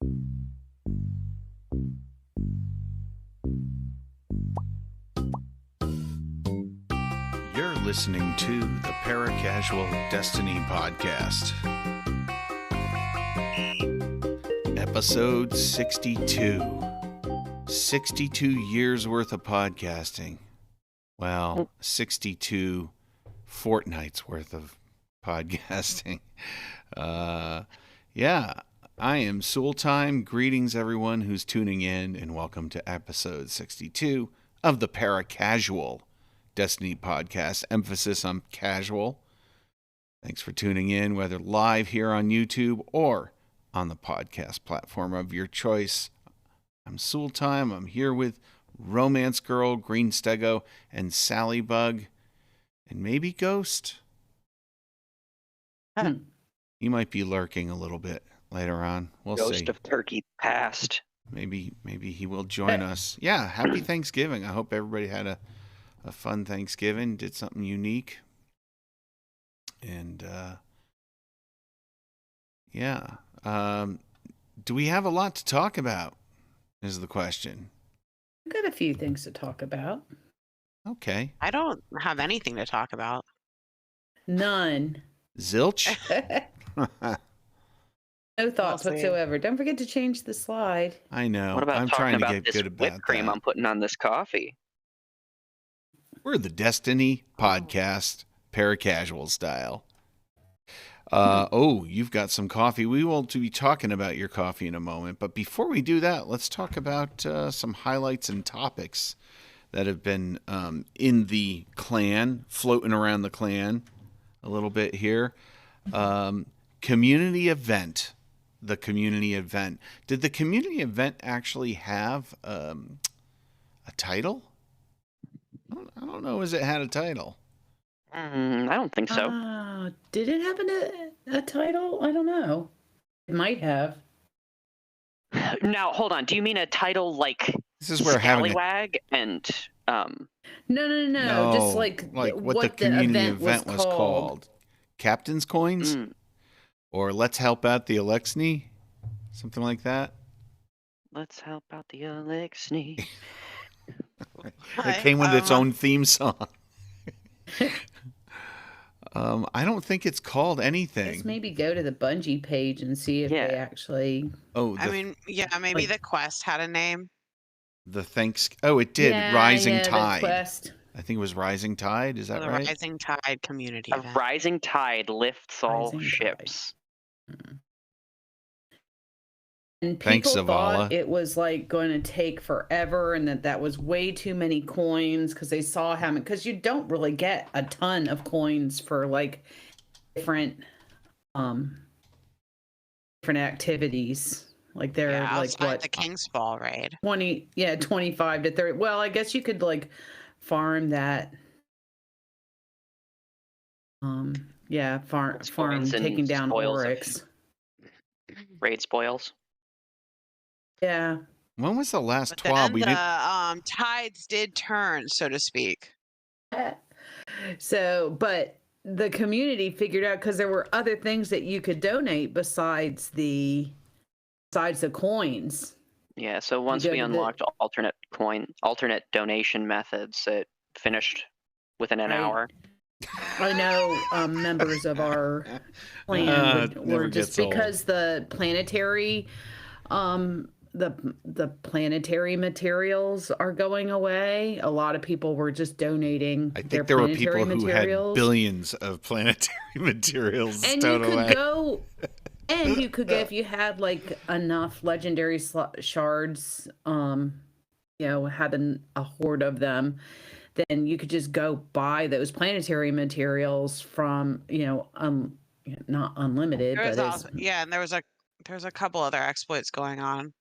You're listening to the Paracasual Destiny Podcast. Episode 62. 62 years worth of podcasting. Well, 62 fortnights worth of podcasting. Yeah, I am Soultime. Greetings, everyone who's tuning in, and welcome to episode 62 of the Paracasual Destiny Podcast. Emphasis on casual. Thanks for tuning in, whether live here on YouTube or on the podcast platform of your choice. I'm Soultime. I'm here with Romance Girl, Green Stego, and Sallibug, and maybe Ghost. He might be lurking a little bit later on. We'll see. Ghost of Turkey Past. Maybe he will join us. Yeah, happy Thanksgiving. I hope everybody had a fun Thanksgiving, did something unique. And, yeah. Do we have a lot to talk about, is the question. I've got a few things to talk about. Okay. I don't have anything to talk about. None. Zilch? No thoughts whatsoever. Don't forget to change the slide. I know. What about I'm talking trying to about get this good about whipped cream that. I'm putting on this coffee? We're the Destiny Podcast, Paracasual style. You've got some coffee. We will be talking about your coffee in a moment. But before we do that, let's talk about some highlights and topics that have been in the clan, floating around the clan a little bit here. Community event. The community event. Did the community event actually have a title? I don't know as it had a title. I don't think so. Did it have a title? I don't know. It might have. Now, hold on. Do you mean a title like This is where having Scallywag and No. Just like what the community event was called. Captain's Coins? Or Let's Help Out the Eliksni? Something like that? Let's help out the Eliksni. It came with its own theme song. I don't think it's called anything. Just maybe go to the Bungie page and see if they actually. Maybe the quest had a name. It did. Yeah, Rising the Tide. quest. I think it was Rising Tide. Is that The right? Rising Tide community A event. rising tide lifts all Rising ships. And Thanks, people Zavala. thought it was like going to take forever, and that was way too many coins because they saw how many. Because you don't really get a ton of coins for like different activities. Like they're like outside what the King's Fall raid. 25 to 30. Well, I guess you could like farm that. Farm Spoils and taking down spoils of Oryx. Raid spoils. Yeah. When was the last But TWAB? then the tides did turn, so to speak. So, but the community figured out because there were other things that you could donate besides the coins. Yeah, so once we unlocked alternate donation methods, it finished within an hour. I know members of our clan were just because the planetary the planetary materials are going away. A lot of people were just donating. I think there were people who had billions of planetary materials and stowed you could away. go, and you could get, if you had like enough legendary shards, having a hoard of them, then you could just go buy those planetary materials from, not unlimited. And there was a couple other exploits going on.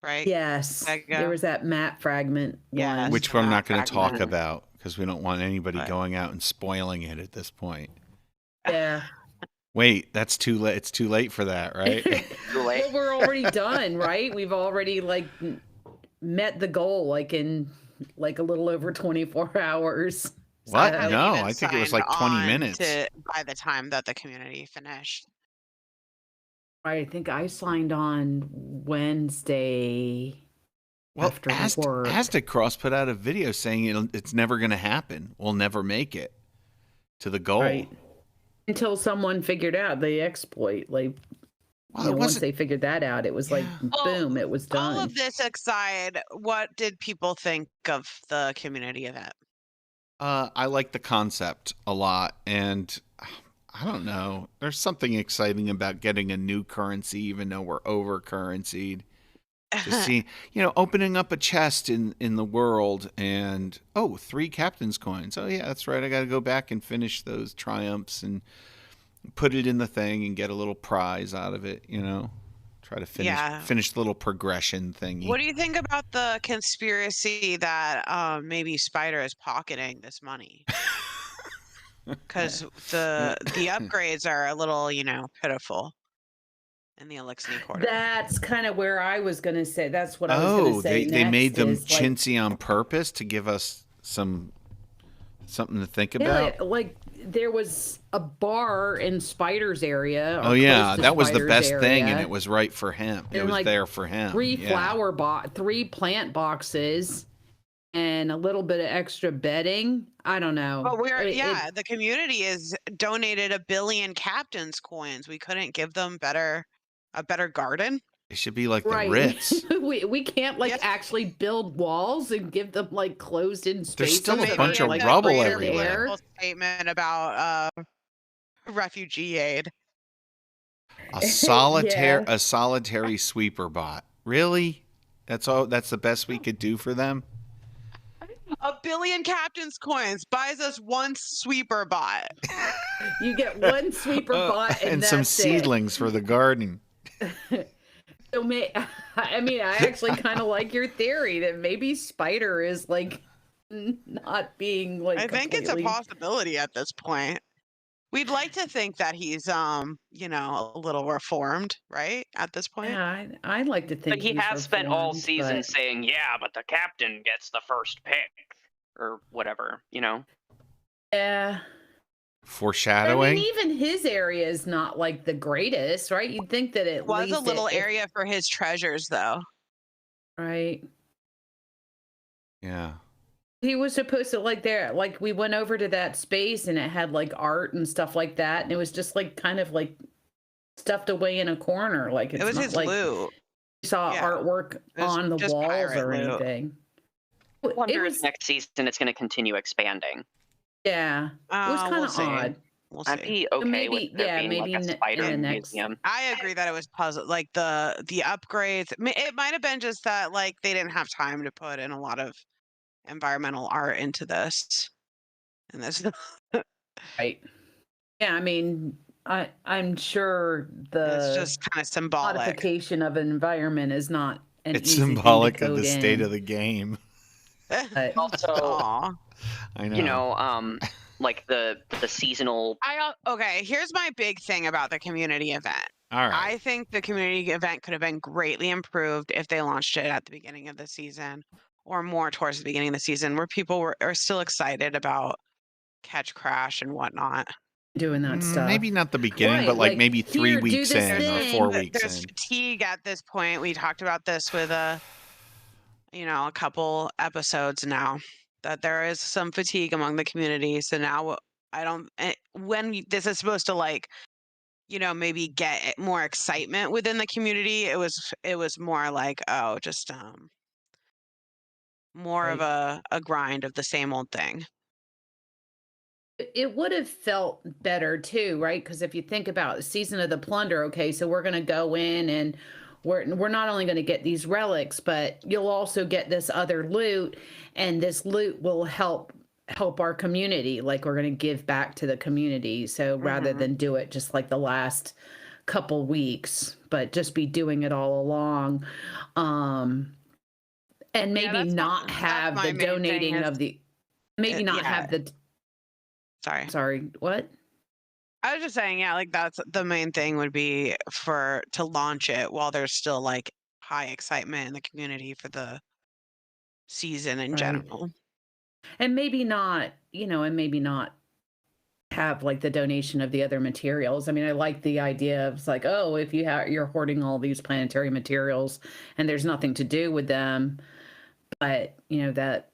Right? Yes. There was that map fragment one. Which I'm not going to talk about because we don't want anybody going out and spoiling it at this point. Yeah. Wait, that's too late. It's too late for that, right? Well, we're already done, right? We've already met the goal in a little over 24 hours. What? No, I think it was 20 minutes. By the time that the community finished. I think I signed on Wednesday Well, after work. Aztec Cross put out a video saying it's never going to happen. We'll never make it to the goal. Right. Until someone figured out the exploit. Like, Well, once they figured that out, it was like, boom, it was done. All of this aside, what did people think of the community event? I like the concept a lot, and I don't know. There's something exciting about getting a new currency, even though we're over currencied. To see, opening up a chest in the world, and 3 captain's coins. Oh yeah, that's right. I got to go back and finish those triumphs and put it in the thing and get a little prize out of it. Try to finish the little progression thingy. What do you think about the conspiracy that maybe Spider is pocketing this money? Because the upgrades are a little, pitiful in the Eliksni quarter. That's kind of where I was going to say. That's what I was going to say. They made them chintzy on purpose to give us something to think about. Like there was a bar in Spider's area. Oh yeah, that was the best thing, and it was right for him. It was there for him. 3 3 plant boxes, and a little bit of extra bedding. I don't know. But the community has donated 1 billion captain's coins. We couldn't give them a better garden. It should be like the Ritz. we can't actually build walls and give them closed in space. There's still a bunch of rubble everywhere. Statement about refugee aid. A solitary sweeper bot. Really? That's all. That's the best we could do for them. 1 billion captain's coins buys us 1 sweeper bot. You get 1 sweeper bot and some seedlings for the garden. So I actually kind of like your theory that maybe Spider is not being I think it's a possibility at this point. We'd like to think that he's a little reformed, right? At this point. Yeah, I'd like to think. But he has spent all season saying, "Yeah, but the captain gets the first pick," or whatever, Yeah. Foreshadowing. I mean, even his area is not the greatest, right? You'd think that it was a little area for his treasures, though. Right. Yeah. He was supposed to we went over to that space and it had art and stuff like that, and it was just kind of stuffed away in a corner. It was his loot. You saw artwork on the walls or anything. Plunder is next season. It's going to continue expanding. Yeah, it was kind of odd. We'll see. I'd be okay with there being a spider museum. I agree that it was puzzle. The upgrades. It might have been just that they didn't have time to put in a lot of environmental art into this. And this. Right. Yeah, I mean, I'm sure it's just kind of symbolic. Modification of an environment is not an It's easy symbolic thing to of the code state in. of the game. Also, I know. The seasonal. Okay, here's my big thing about the community event. All right. I think the community event could have been greatly improved if they launched it at the beginning of the season, or more towards the beginning of the season, where people are still excited about Catch Crash and whatnot. Doing that stuff. Maybe not the beginning, but maybe 3 weeks in or 4 weeks There's in. fatigue at this point. We talked about this with a couple episodes now, that there is some fatigue among the community. So now this is supposed to maybe get more excitement within the community. It was more just more of a grind of the same old thing. It would have felt better too, right? Because if you think about Season of the Plunder, okay, so we're going to go in and we're not only going to get these relics, but you'll also get this other loot, and this loot will help our community. We're going to give back to the community. So rather than do it just the last couple weeks, but just be doing it all along, and maybe not have the donating of the, maybe not have the. Sorry, what? I was just saying, that's the main thing would be to launch it while there's still high excitement in the community for the season in general. And maybe not, have like the donation of the other materials. I mean, I like the idea of it's like, oh, if you're hoarding all these planetary materials and there's nothing to do with them, but that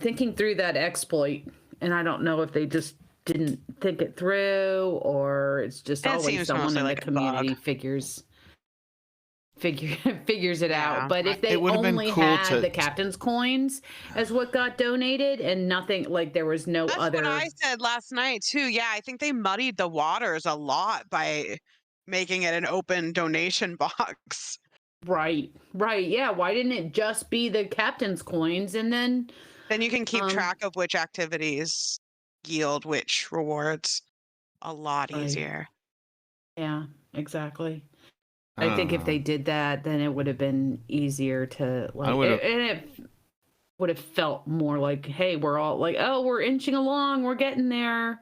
thinking through that exploit, and I don't know if they just didn't think it through or it's just It always seems someone mostly in the like a community bug. figures it Yeah. out. But if they It would have been only cool had to. the captain's coins as what got donated and nothing, like there was no That's what other. I said last night too. Yeah, I think they muddied the waters a lot by making it an open donation box. Right, yeah, why didn't it just be the captain's coins and then Then you can keep track of which activities yield which rewards a lot right, easier. yeah, exactly. I I don't think if they know. did that, then it would have been easier to I like, would have. and it would have felt more like, hey, we're all like, oh, we're inching along, we're getting there,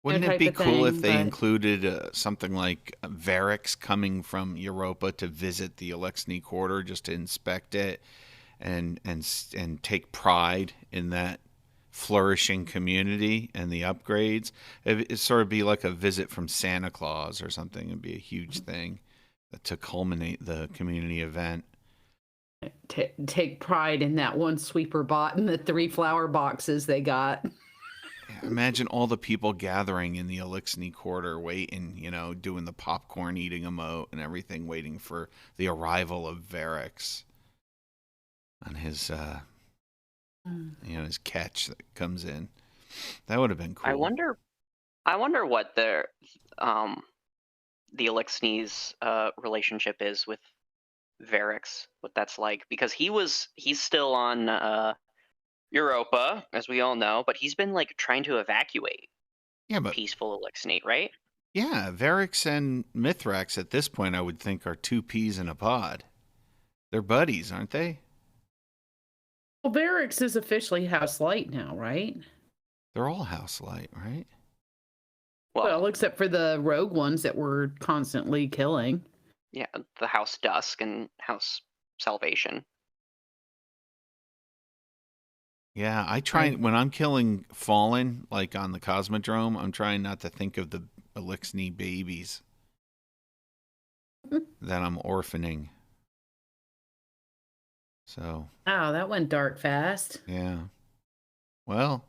Wouldn't it type be of cool if thing. they But included something like Varix coming from Europa to visit the Eliksni Quarter just to inspect it and take pride in that flourishing community and the upgrades? It sort of be like a visit from Santa Claus or something. It'd be a huge thing to culminate the community event. take pride in that one sweeper bot and the 3 flower boxes they got. Imagine all the people gathering in the Eliksni Quarter, waiting, doing the popcorn eating emote and everything, waiting for the arrival of Varix on his, his catch that comes in. That would have been cool. I wonder what the Eliksni's relationship is with Varix, what that's like, because he's still on Europa, as we all know, but he's been like trying to evacuate Yeah, but peaceful Eliksni, right? yeah, Varix and Mithrax at this point, I would think, are two peas in a pod. They're buddies, aren't they? Well, Barracks is officially House Light now, right? They're all House Light, right? Well, except for the rogue ones that we're constantly killing. Yeah, the House Dusk and House Salvation. Yeah, I try when I'm killing Fallen, like on the Cosmodrome, I'm trying not to think of the Eliksni babies that I'm orphaning. So. Oh, that went dark fast. Yeah. Well,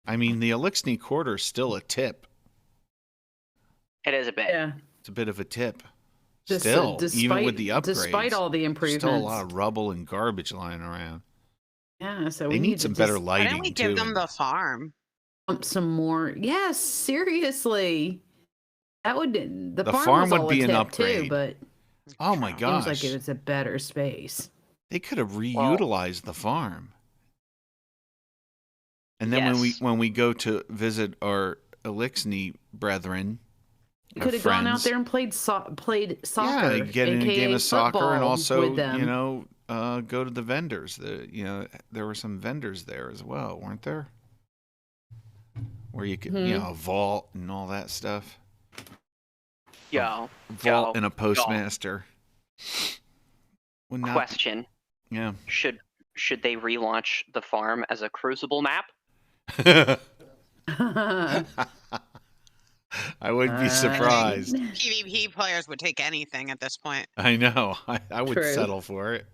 I mean, the Eliksni Quarter's still a tip. It is a bit. Yeah. It's a bit of a tip. Still, even with the upgrades. Despite all the improvements. Still a lot of rubble and garbage lying around. Yeah, so they need some better lighting. Why don't we give them the farm? Some more. Yes, seriously. That would the farm would all be a an tip upgrade too, but oh my gosh, seems like it was a better space. They could have reutilized the farm. And then when we go to visit our Eliksni brethren, you could have gone out there and played soccer. Yeah, get in a game of soccer and also go to the vendors. There were some vendors there as well, weren't there? Where you could a vault and all that stuff. Yeah, vault and a postmaster. Question. Yeah. Should they relaunch the farm as a Crucible map? I wouldn't be surprised. PvP players would take anything at this point. I know. I would settle for it.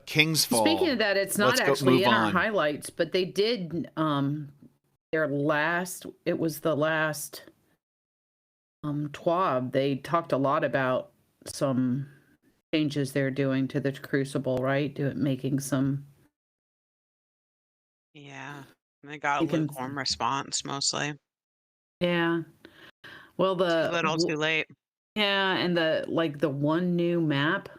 King's Fall. Speaking of that, it's not actually in our highlights, but they did their last. It was the last TWAB. They talked a lot about some changes they're doing to the Crucible, right? Making some. Yeah, they got a lukewarm response mostly. Yeah. Well, too little, too late. Yeah, and the one new map.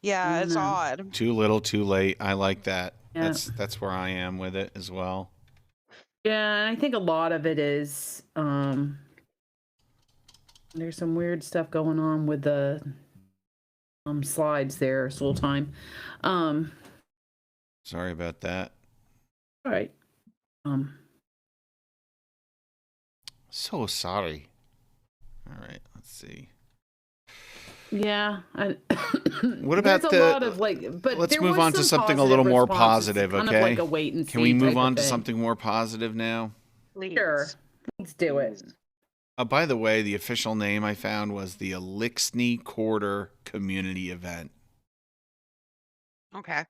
Yeah, it's odd. Too little, too late. I like that. Yeah. That's where I am with it as well. Yeah, I think a lot of it is there's some weird stuff going on with the slides there, Soul Time. Sorry about that. All right. So sorry. All right, let's see. Yeah. What about there's a lot of like, but let's there move was on to some something a positive little more responses. positive, Kind okay? of like a wait and see. Can we move type on of to thing. something more positive now? Please. Sure. Let's do it. By the way, the official name I found was the Eliksni Community Event. Okay.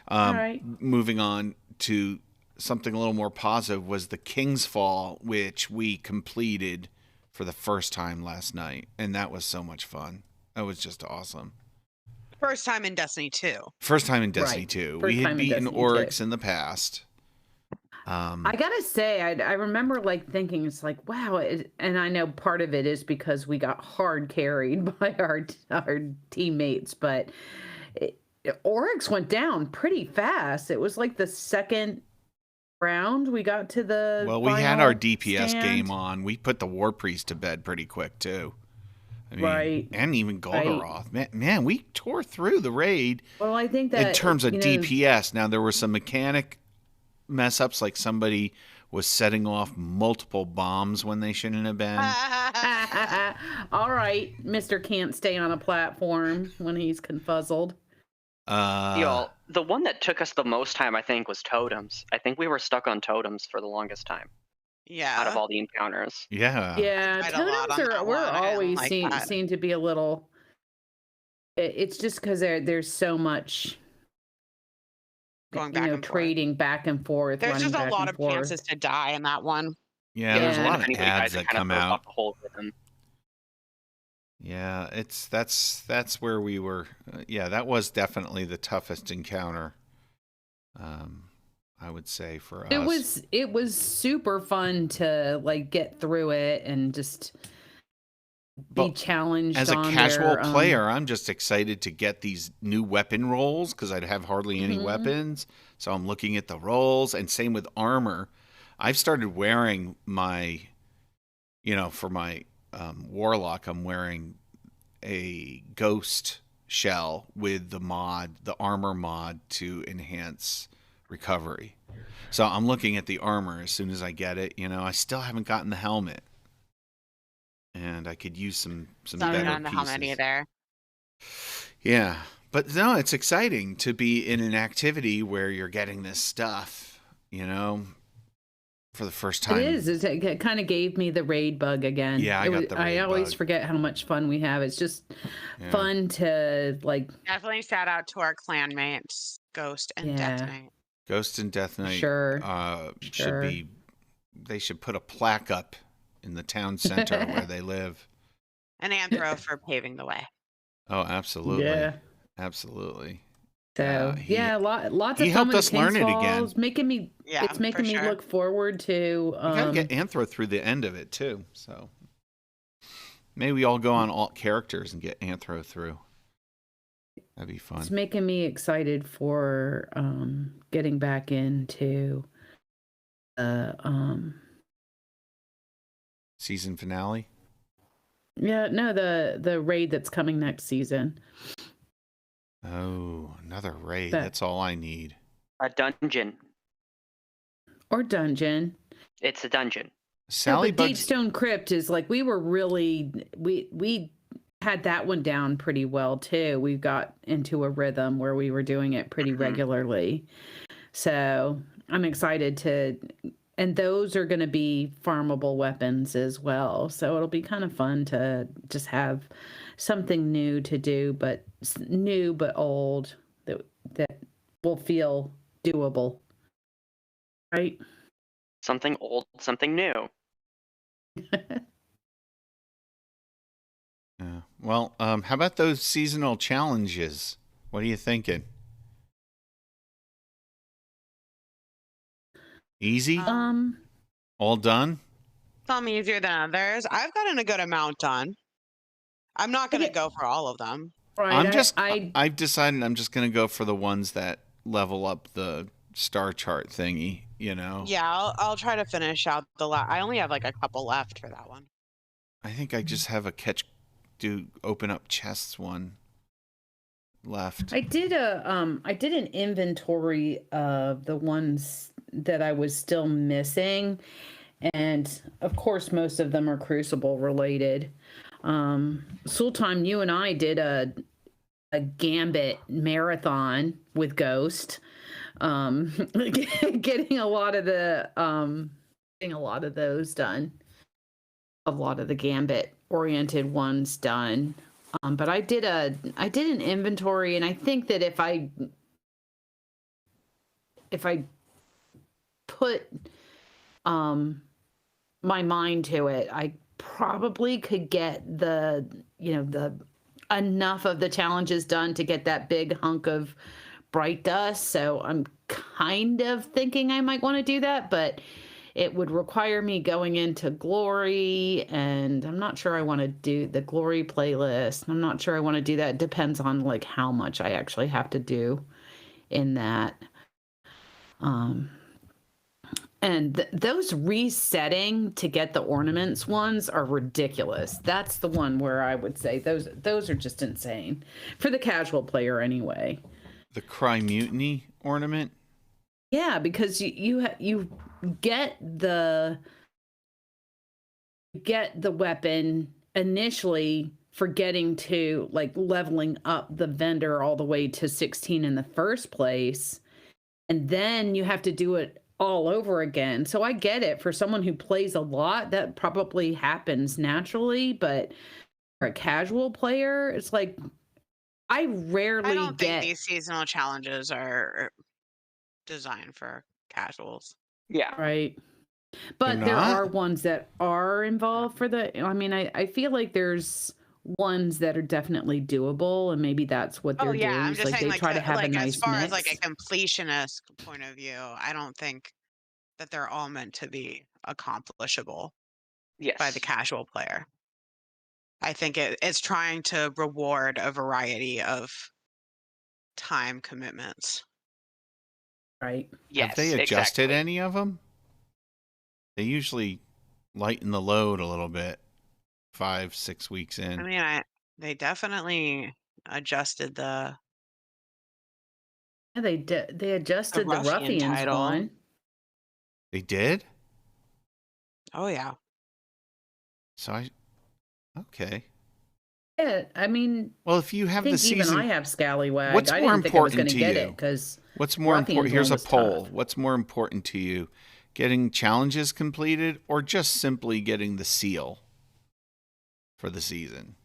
All right. Moving on to something a little more positive was the King's Fall, which we completed for the first time last night, and that was so much fun. That was just awesome. First time in Destiny 2. First time in Destiny Right. 2. First We had time in beaten Destiny Oryx 2. in the past. I gotta say, I remember like thinking it's like, wow, and I know part of it is because we got hard carried by our teammates, but Oryx went down pretty fast. It was like the second round we got to the Well, we had our final DPS stand. game on. We put the War Priest to bed pretty quick too. I mean, Right. and even Golgoroth. Man, we tore through the raid. Well, I think that in terms of you know, DPS, now there were some mechanic mess ups, like somebody was setting off multiple bombs when they shouldn't have been. all right, Mr. Can't stay on a platform when he's confuzzled. Y'all, the one that took us the most time, I think, was totems. I think we were stuck on totems for the longest time Yeah. out of all the encounters. Yeah. Yeah, I tried a lot totems on that we're one. I didn't always like seem that. to be a little. It's just because there's so much Going back and forth. trading back and forth. There's just a running lot back of and chances forth. to die in that one. Yeah, there's a Yeah. lot If of anybody ads dies, it that kind of come throws out. off the whole rhythm. Yeah, that's where we were. Yeah, that was definitely the toughest encounter. I would say for us. It was super fun to like get through it and just be challenged. As a on casual their, player, I'm just excited to get these new weapon rolls because I'd have hardly any Mhm. weapons. So I'm looking at the rolls, and same with armor. I've started wearing my, for my warlock, I'm wearing a ghost shell with the armor mod to enhance recovery. So I'm looking at the armor as soon as I get it. I still haven't gotten the helmet, and I could use some better Not on the pieces. helmet either. Yeah, but no, it's exciting to be in an activity where you're getting this stuff, for the first time. It is. It kind of gave me the raid bug again. Yeah, I got the raid I always bug. forget how much fun we have. It's just fun to like. Definitely shout out to our clan mates, Ghost and Death Knight. Ghost and Death Knight. Sure. Should be. They should put a plaque up in the town center where they live. And Anthro for paving the way. Oh, absolutely. Yeah. Absolutely. So lots of he fun helped with us the learn King's it again. Falls, making me. Yeah, it's making me sure. look forward to. You gotta get Anthro through the end of it too. So maybe we all go on alt characters and get Anthro through. That'd be fun. It's making me excited for getting back into season finale. Yeah, no, the raid that's coming next season. Oh, another raid. That's all I need. A dungeon. Or dungeon. It's a dungeon. Sallibug. Deepstone Crypt is like we had that one down pretty well too. We got into a rhythm where we were doing it pretty regularly. So I'm excited and those are going to be farmable weapons as well. So it'll be kind of fun to just have something new to do, but new but old that will feel doable. Right? Something old, something new. Yeah. Well, how about those seasonal challenges? What are you thinking? Easy? All done? Some easier than others. I've gotten a good amount done. I'm not going to go for all of them. Right. I've decided I'm just going to go for the ones that level up the star chart thingy, Yeah, I'll try to finish out I only have like a couple left for that one. I think I just have a open up chests one left. I did an inventory of the ones that I was still missing, and of course most of them are Crucible related. Sultan, you and I did a Gambit marathon with Ghost. Getting a lot of those done. A lot of the Gambit oriented ones done. But I did an inventory, and I think that if I put my mind to it, I probably could get the enough of the challenges done to get that big hunk of bright dust. So I'm kind of thinking I might want to do that, but it would require me going into Glory, and I'm not sure I want to do the Glory playlist. I'm not sure I want to do that. It depends on like how much I actually have to do in that. And those resetting to get the ornaments ones are ridiculous. That's the one where I would say those are just insane for the casual player anyway. The Cry Mutiny ornament? Yeah, because you get the weapon initially for getting to like leveling up the vendor all the way to 16 in the first place, and then you have to do it all over again. So I get it, for someone who plays a lot, that probably happens naturally, but for a casual player, it's like I don't think these seasonal challenges are designed for casuals. Yeah. Right. But there are ones that are involved for I feel like there's ones that are definitely doable, and maybe that's what they're doing. I'm just saying, they try to have a nice as far mix. as like a completionist point of view, I don't think that they're all meant to be accomplishable by the casual player. I think it's trying to reward a variety of time commitments. Right. Yes. Have they adjusted any of them? They usually lighten the load a little bit 5-6 weeks in. I mean, they definitely adjusted the. Yeah, they adjusted the Ruffians title. one. They did? Oh yeah. So okay. Yeah, I mean, well, if you have the season, even I have Scallywag. What's more important to you? What's more important? Here's a poll. Tough. What's more important to you? Getting challenges completed, or just simply getting the seal for the season?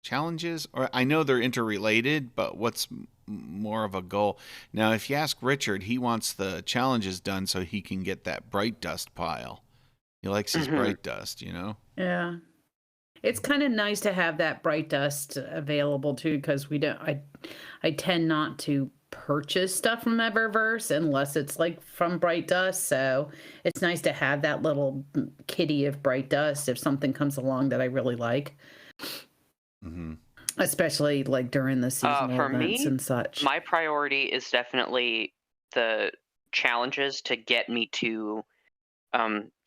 Challenges, or I know they're interrelated, but what's more of a goal? Now, if you ask Richard, he wants the challenges done so he can get that bright dust pile. He likes his bright dust, Yeah. It's kind of nice to have that bright dust available too, because I tend not to purchase stuff from Eververse unless it's like from bright dust. So it's nice to have that little kitty of bright dust if something comes along that I really like. Mm-hmm. Especially like during the seasonal events and such. My priority is definitely the challenges to get me to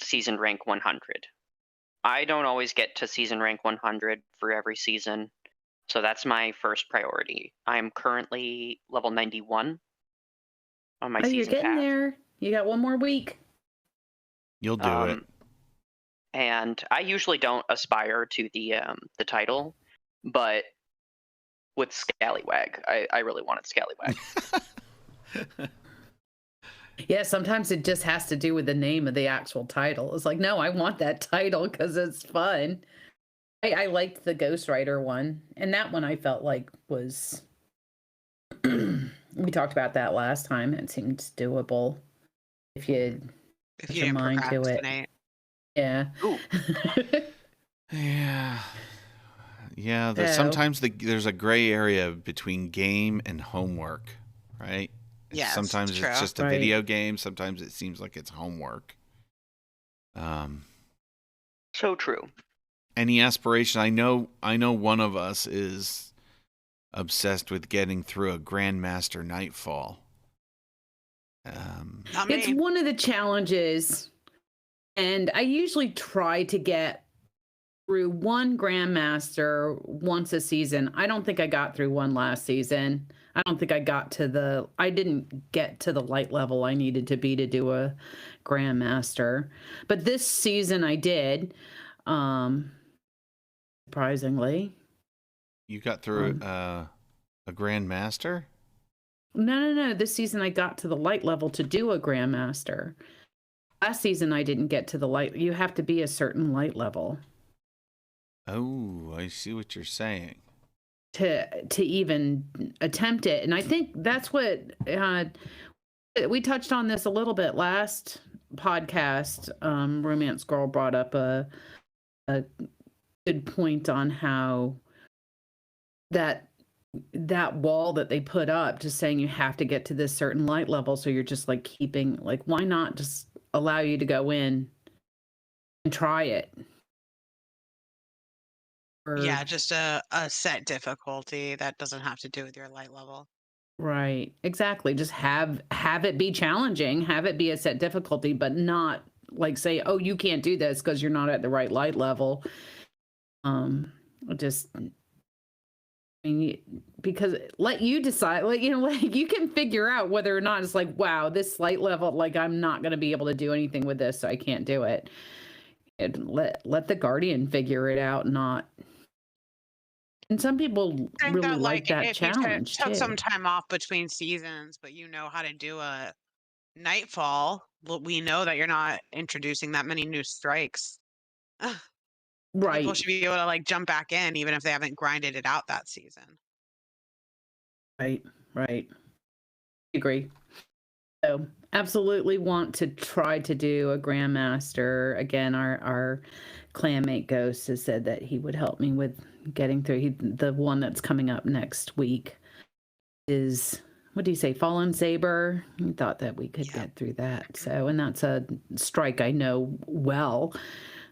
season rank 100. I don't always get to season rank 100 for every season, so that's my first priority. I'm currently level 91 on my season you're getting path. There. You got one more week. You'll do it. And I usually don't aspire to the title, but with Scallywag, I really wanted Scallywag. Yeah, sometimes it just has to do with the name of the actual title. It's like, no, I want that title because it's fun. I liked the Ghost Rider one, and that one I felt like was... we talked about that last time. It seemed doable if you put your mind to it. Yeah. Yeah, sometimes there's a gray area between game and homework, right? Yeah, sometimes it's just a video game. Sometimes it seems like it's homework. So true. Any aspiration? I know one of us is obsessed with getting through a Grandmaster Nightfall. It's one of the challenges, and I usually try to get through one Grandmaster once a season. I don't think I got through one last season. I don't think I didn't get to the light level I needed to be to do a Grandmaster. But this season I did. surprisingly. You got through a Grandmaster? No. This season I got to the light level to do a Grandmaster. Last season I didn't get to the light. You have to be a certain light level Oh, I see what you're saying. to even attempt it. And I think that's what we touched on this a little bit last podcast. Romance Girl brought up a good point on how that wall that they put up, just saying you have to get to this certain light level, so you're just like keeping, like, why not just allow you to go in and try it? Yeah, just a set difficulty that doesn't have to do with your light level. Right, exactly. Just have it be challenging, have it be a set difficulty, but not like say, oh, you can't do this because you're not at the right light level. Just, I mean, because let you decide, like, like you can figure out whether or not it's like, wow, this light level, like I'm not going to be able to do anything with this, so I can't do it. And let the Guardian figure it out, not. And some people really like that if challenge you took too. some time off between seasons, but you know how to do a Nightfall, well, we know that you're not introducing that many new strikes. People Right. should be able to like jump back in even if they haven't grinded it out that season. Right. Agree. So absolutely want to try to do a Grandmaster. Again, our clanmate Ghost has said that he would help me with getting through. The one that's coming up next week is, what do you say, Fallen Saber? He thought that we could get through that. So, and that's a strike I know well.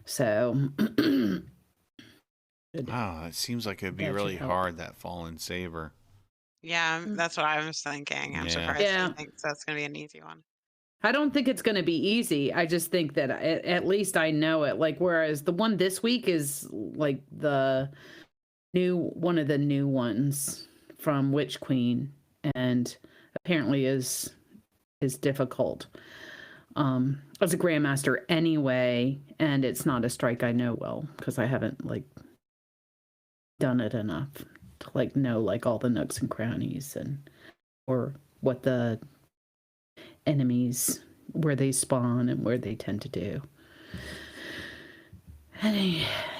So Wow, it seems like it'd be That should really help. hard, that Fallen Saber. Yeah, that's what I was thinking. I'm Yeah. surprised Yeah. he thinks that's going to be an easy one. I don't think it's going to be easy. I just think that at least I know it. Like, whereas the one this week is like one of the new ones from Witch Queen, and apparently is difficult as a Grandmaster anyway. And it's not a strike I know well because I haven't like done it enough to like know like all the nooks and crannies and or what the enemies, where they spawn and where they tend to do. At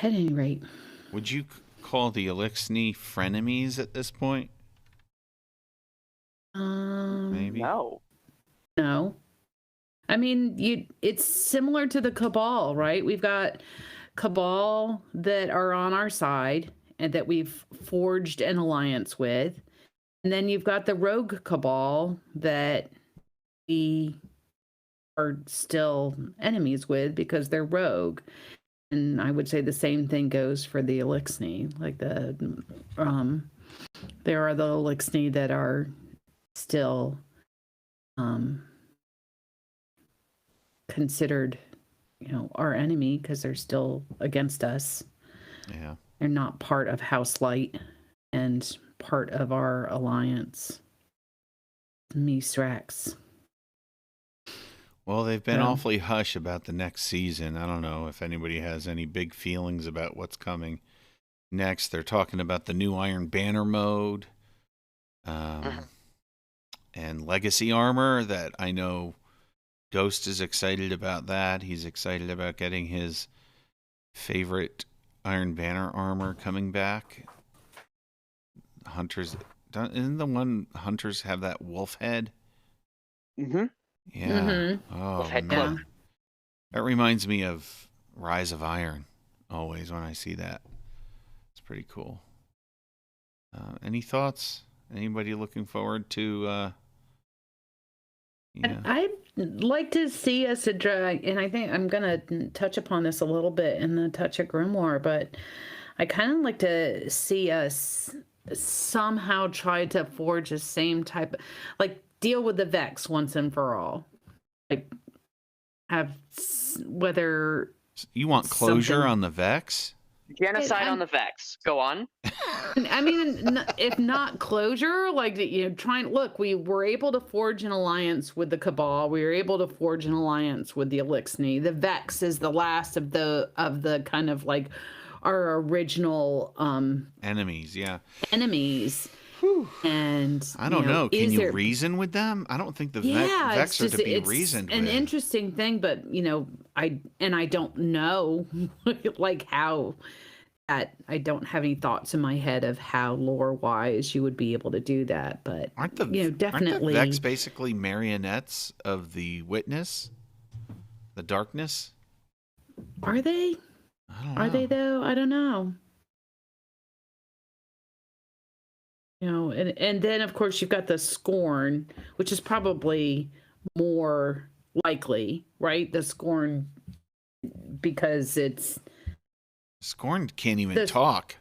any rate, Would you call the Eliksni frenemies at this point? Maybe. No. No. I mean, it's similar to the Cabal, right? We've got Cabal that are on our side and that we've forged an alliance with. And then you've got the Rogue Cabal that we are still enemies with because they're rogue. And I would say the same thing goes for the Eliksni. Like there are the Eliksni that are still considered, our enemy because they're still against us. Yeah. They're not part of House Light and part of our alliance. Strax. Well, they've been awfully hush about the next season. I don't know if anybody has any big feelings about what's coming next. They're talking about the new Iron Banner mode and Legacy Armor that I know Ghost is excited about that. He's excited about getting his favorite Iron Banner armor coming back. Hunters, isn't the one Hunters have that wolf head? Mm-hmm. Yeah. Mm-hmm. Oh, Head man. cloak. That reminds me of Rise of Iron, always, when I see that. It's pretty cool. Any thoughts? Anybody looking forward to... I'd like to see us address, and I think I'm going to touch upon this a little bit in the Touch of Grimoire, but I kind of like to see us somehow try to forge the same type, like deal with the Vex once and for all. Like have whether You want closure something- on the Vex? Genocide on the Vex. Go on. I mean, if not closure, like, look, we were able to forge an alliance with the Cabal. We were able to forge an alliance with the Eliksni. The Vex is the last of the kind of like our original Enemies, yeah. enemies. Whew. And I don't know. Can you there, reason with them? I don't think the yeah, Vex it's are just to be it's reasoned an with. interesting thing, but I don't know like how that I don't have any thoughts in my head of how lore wise you would be able to do that, but Aren't the definitely Vex basically marionettes of the Witness, the Darkness? are they? I don't Are know. they though? I don't know. And then of course you've got the Scorn, which is probably more likely, right? The Scorn, because it's Scorn can't even talk.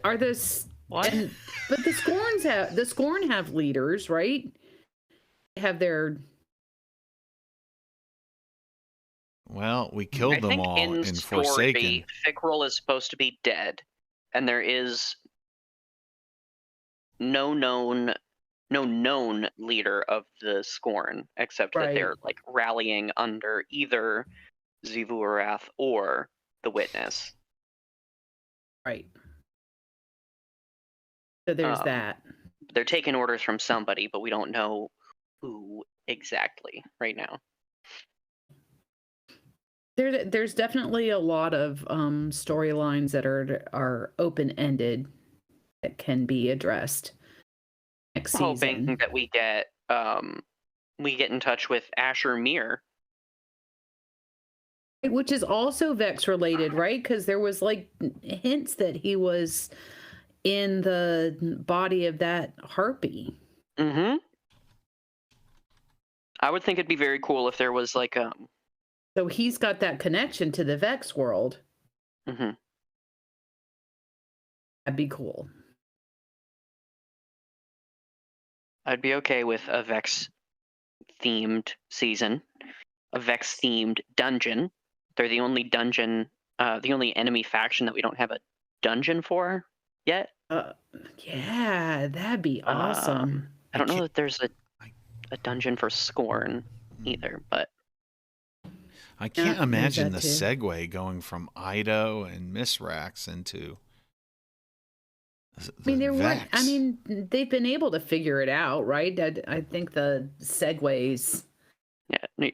are this What? but the Scorn have leaders, right? They have their Well, we killed I them think all in in story, Forsaken. Fickrel is supposed to be dead, and there is no known leader of the Scorn, except that they're right. like rallying under either Zivurath or the Witness. Right. So there's that. They're taking orders from somebody, but we don't know who exactly right now. There's definitely a lot of storylines that are open ended that can be addressed next Hoping season. that we get in touch with Asher Mir. Which is also Vex related, right? Because there was like hints that he was in the body of that harpy. Mm-hmm. I would think it'd be very cool if there was like So he's got that connection to the Vex world. Mm-hmm. That'd be cool. I'd be okay with a Vex themed season, a Vex themed dungeon. They're the only dungeon, the only enemy faction that we don't have a dungeon for yet. Yeah, that'd be awesome. I don't know that there's a dungeon for Scorn either, but I can't imagine the too. segue going from Ido and Misrax into Vex. They've been able to figure it out, right? I think the segues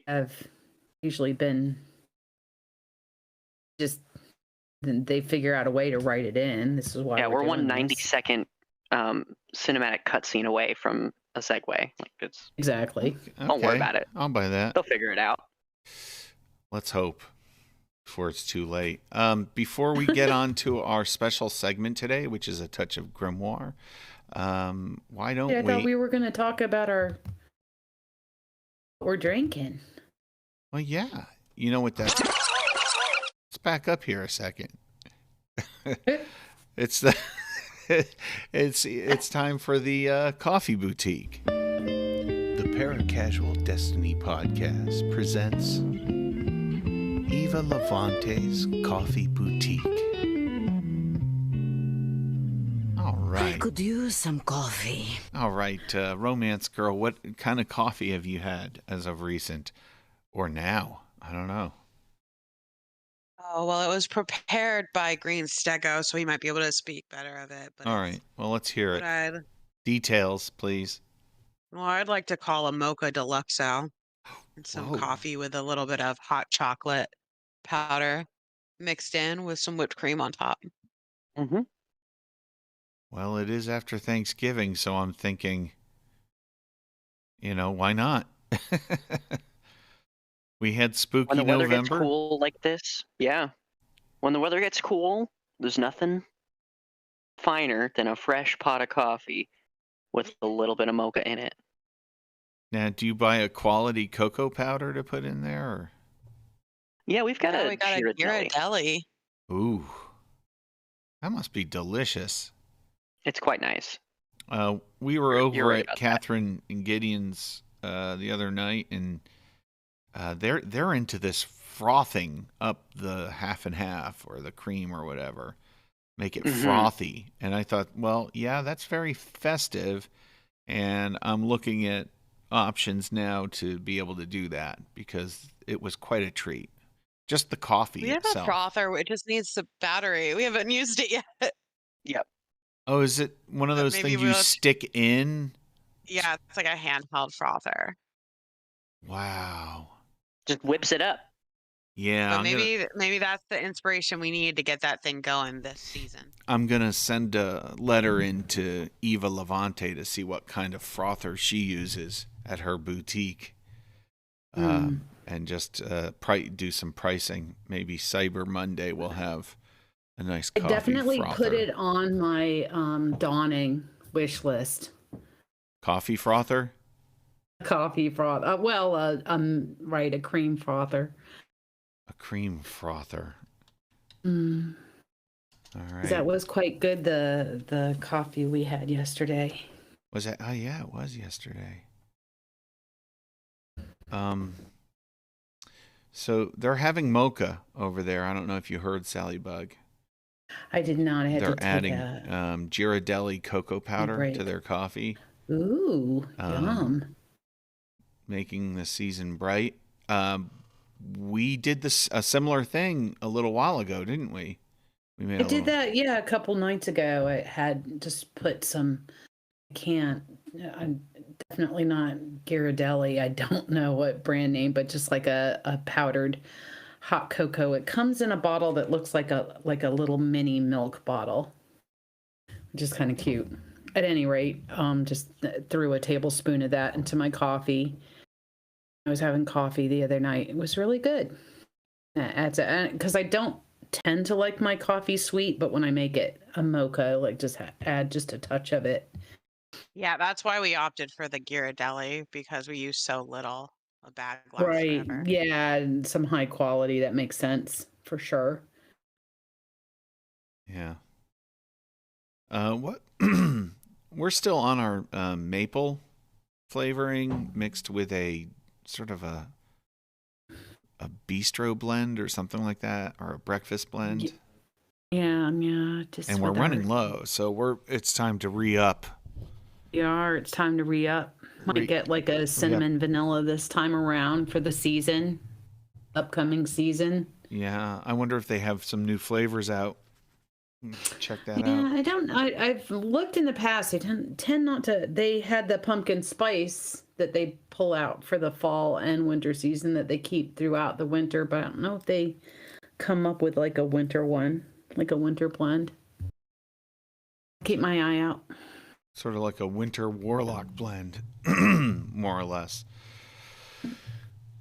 have usually been just they figure out a way to write it in. This is why we're doing 1/92nd cinematic cutscene away from a segue. Like it's exactly. Don't worry about it. I'll buy that. They'll figure it out. Let's hope before it's too late. Before we get on to our special segment today, which is a touch of grimoire, why don't I thought we were going to talk about what we're drinking. Well, yeah. You know what that's... Let's back up here a second. It's time for the Coffee Boutique. The Paracasual Destiny Podcast presents Eva Levante's Coffee Boutique. All right. I could use some coffee. All right, Romance Girl, what kind of coffee have you had as of recent? Or now? I don't know. Oh, well, it was prepared by Green Stego, so he might be able to speak better of it. But all right, well, let's hear it. Details, please. Well, I'd like to call a Mocha Deluxo. Some coffee with a little bit of hot chocolate powder mixed in with some whipped cream on top. Mm-hmm. Well, it is after Thanksgiving, so I'm thinking, why not? We had spooky November. When the weather November. gets cool like this, yeah. When the weather gets cool, there's nothing finer than a fresh pot of coffee with a little bit of mocha in it. Now, do you buy a quality cocoa powder to put in there? Or? Yeah, we got a Ghirardelli. Ooh, that must be delicious. It's quite nice. We were over at Catherine and Gideon's the other night, and they're into this frothing up the half and half or the cream or whatever, make it frothy. And I thought, well, yeah, that's very festive, and I'm looking at options now to be able to do that because it was quite a treat Just the coffee We have itself. a frother. It just needs the battery. We haven't used it yet. Yep. Oh, is it one of But those maybe things you we'll- stick in? Yeah, it's like a handheld frother. Wow. Just whips it up. Yeah, But maybe that's the inspiration we need to get that thing going this season. I'm gonna send a letter into Eva Levante to see what kind of frother she uses at her boutique, and just do some pricing. Maybe Cyber Monday will have a nice I coffee definitely frother. put it on my dawning wish list. Coffee frother? Coffee froth. Right, a cream frother. A cream frother. Mm. All right. That was quite good. The coffee we had yesterday. Was that? Oh yeah, it was yesterday. So they're having mocha over there. I don't know if you heard, Sallibug. I did not. I had They're to adding take Ghirardelli cocoa powder break. to their coffee, Ooh, yum. making the season bright. We did a similar thing a little while ago, didn't we? We made I did that, yeah, a couple nights ago. I had just put some. I'm definitely not Ghirardelli. I don't know what brand name, but just like a powdered hot cocoa. It comes in a bottle that looks like a little mini milk bottle, which is kind of cute. At any rate, just threw a tablespoon of that into my coffee. I was having coffee the other night. It was really good. Because I don't tend to like my coffee sweet, but when I make it a mocha, I like just add just a touch of it. Yeah, that's why we opted for the Ghirardelli, because we use so little. A bag lasts Right. forever. Yeah, and some high quality. That makes sense for sure. Yeah. What? We're still on our maple flavoring mixed with a sort of a bistro blend or something like that, or a breakfast blend. Yeah. Just And we're running low, so it's time to re-up. It's time to re-up. Might get like a cinnamon vanilla this time around for the season, upcoming season. Yeah, I wonder if they have some new flavors out. Check that out. Yeah, I've looked in the past. They tend not to. They had the pumpkin spice that they pull out for the fall and winter season that they keep throughout the winter, but I don't know if they come up with like a winter one, like a winter blend. Keep my eye out. Sort of like a winter warlock blend, more or less.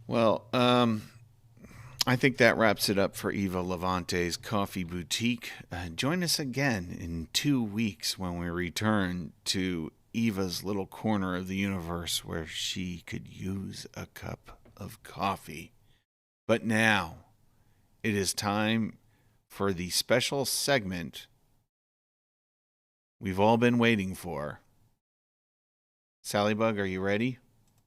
Well, I think that wraps it up for Eva Levante's Coffee Boutique. Join us again in 2 weeks when we return to Eva's little corner of the universe where she could use a cup of coffee. But now, it is time for the special segment we've all been waiting for. Sallibug, are you ready?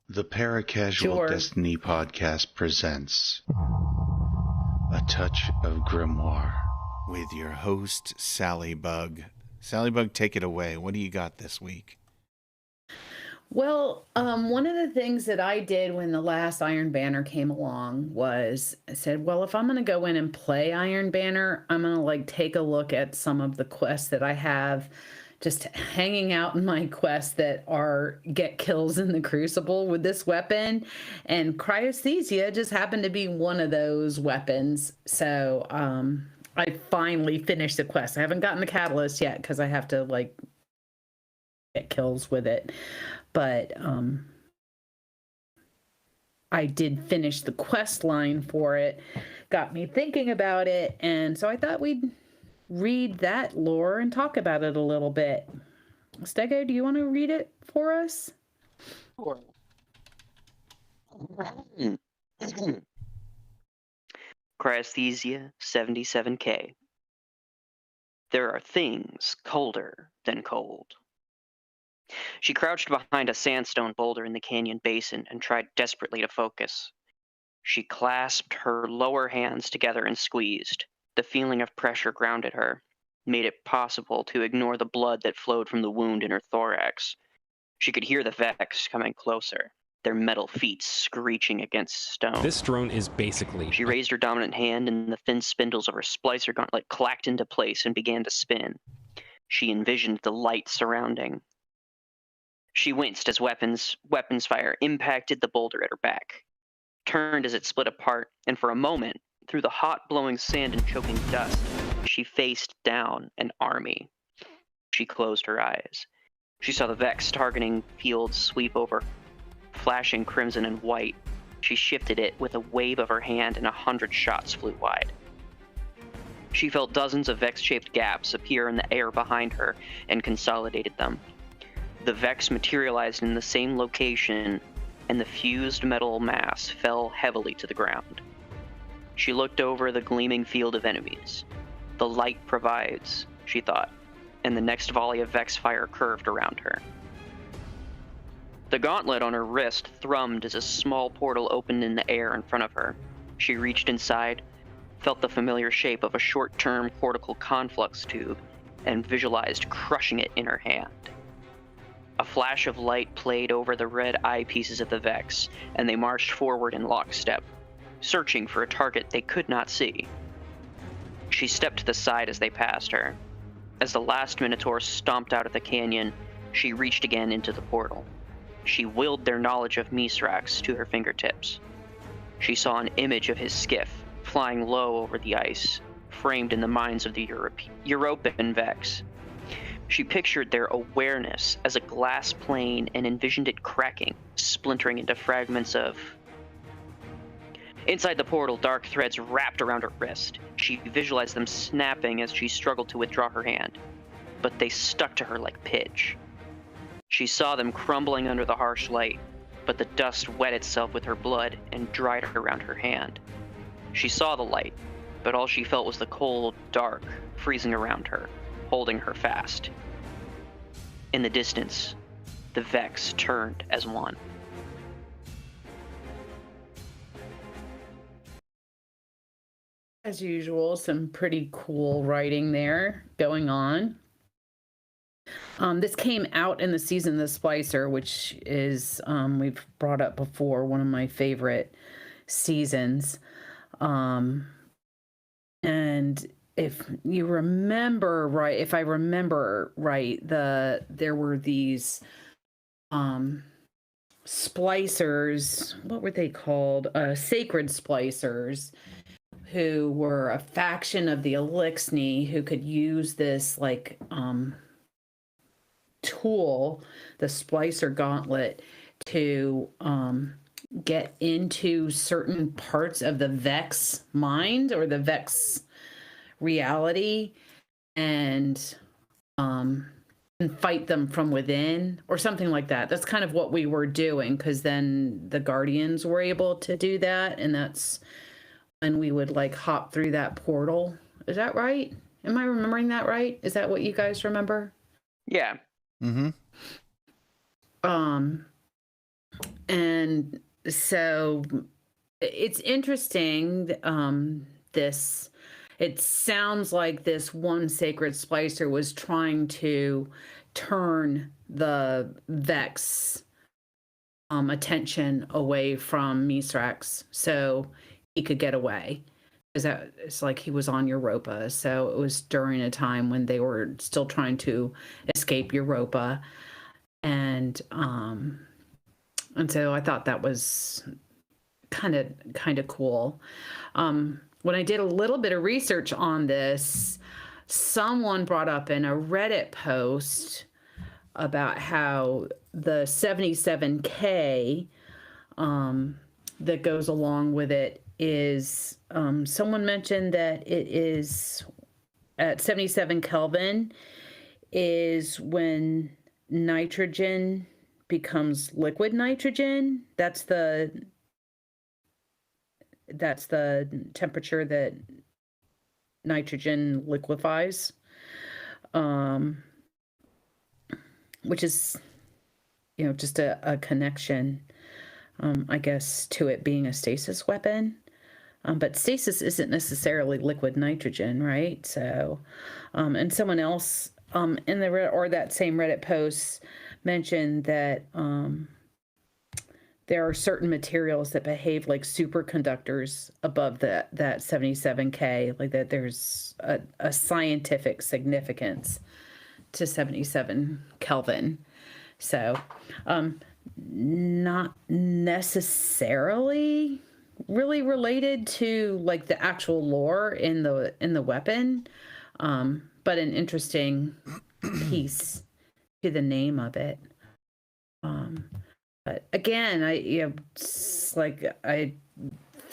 The Paracasual Destiny podcast presents A Touch of Grimoire with your host, Sallibug. Sallibug, take it away. What do you got this week? Well, one of the things that I did when the last Iron Banner came along was I said, well, if I'm going to go in and play Iron Banner, I'm going to like take a look at some of the quests that I have just hanging out in my quests that are get kills in the Crucible with this weapon. And Cryosthesia just happened to be one of those weapons. So I finally finished the quest. I haven't gotten the catalyst yet because I have to like get kills with it. But I did finish the quest line for it. Got me thinking about it. And so I thought we'd read that lore and talk about it a little bit. Stego, do you want to read it for us? Sure. Cryosthesia 77K. There are things colder than cold. She crouched behind a sandstone boulder in the canyon basin and tried desperately to focus. She clasped her lower hands together and squeezed. The feeling of pressure grounded her, made it possible to ignore the blood that flowed from the wound in her thorax. She could hear the Vex coming closer. their metal feet screeching against stone. This drone is basically... She raised her dominant hand, and the thin spindles of her splicer gauntlet clacked into place and began to spin. She envisioned the light surrounding. She winced as weapons fire impacted the boulder at her back, turned as it split apart, and for a moment, through the hot blowing sand and choking dust, she faced down an army. She closed her eyes. She saw the Vex targeting field sweep over, flashing crimson and white. She shifted it with a wave of her hand, and 100 shots flew wide. She felt dozens of Vex-shaped gaps appear in the air behind her and consolidated them. The Vex materialized in the same location, and the fused metal mass fell heavily to the ground. She looked over the gleaming field of enemies. The light provides, she thought, and the next volley of Vex fire curved around her. The gauntlet on her wrist thrummed as a small portal opened in the air in front of her. She reached inside, felt the familiar shape of a short-term cortical conflux tube, and visualized crushing it in her hand. A flash of light played over the red eyepieces of the Vex, and they marched forward in lockstep, searching for a target they could not see. She stepped to the side as they passed her. As the last Minotaur stomped out of the canyon, she reached again into the portal. She willed their knowledge of Mithrax to her fingertips. She saw an image of his skiff, flying low over the ice, framed in the minds of the European Vex. She pictured their awareness as a glass plane and envisioned it cracking, splintering into fragments of... Inside the portal, dark threads wrapped around her wrist. She visualized them snapping as she struggled to withdraw her hand, but they stuck to her like pitch. She saw them crumbling under the harsh light, but the dust wet itself with her blood and dried around her hand. She saw the light, but all she felt was the cold, dark, freezing around her, holding her fast. In the distance, the Vex turned as one. As usual, some pretty cool writing there going on. This came out in the season of the Splicer, which is, we've brought up before, one of my favorite seasons. And if you remember right, if I remember right, there were these splicers, what were they called? Sacred splicers, who were a faction of the Eliksni who could use this like tool, the Splicer gauntlet, to get into certain parts of the Vex mind or the Vex reality and fight them from within or something like that. That's kind of what we were doing, because then the Guardians were able to do that, and that's when we would like hop through that portal. Is that right? Am I remembering that right? Is that what you guys remember? Yeah. Mm-hmm. And so it's interesting, it sounds like this one sacred splicer was trying to turn the Vex attention away from Mithrax so he could get away. Because it's like he was on Europa, so it was during a time when they were still trying to escape Europa, and so I thought that was kind of cool. When I did a little bit of research on this, someone brought up in a Reddit post about how the 77K that goes along with it is, someone mentioned that it is at 77 Kelvin is when nitrogen becomes liquid nitrogen. That's the temperature that nitrogen liquefies, which is, just a connection, I guess, to it being a stasis weapon. But stasis isn't necessarily liquid nitrogen, right? So, and someone else in the that same Reddit post mentioned that there are certain materials that behave like superconductors above that 77K, like that there's a scientific significance to 77 Kelvin. So, not necessarily really related to like the actual lore in the weapon, but an interesting piece to the name of it. But again, I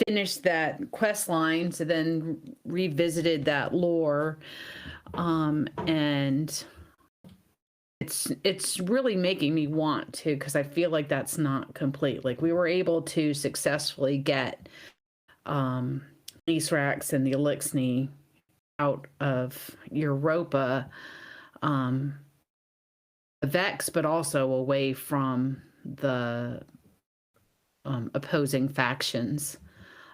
finished that quest line, so then revisited that lore, and it's really making me want to, because I feel like that's not complete. Like we were able to successfully get Mithrax and the Eliksni out of Europa, Vex, but also away from the opposing factions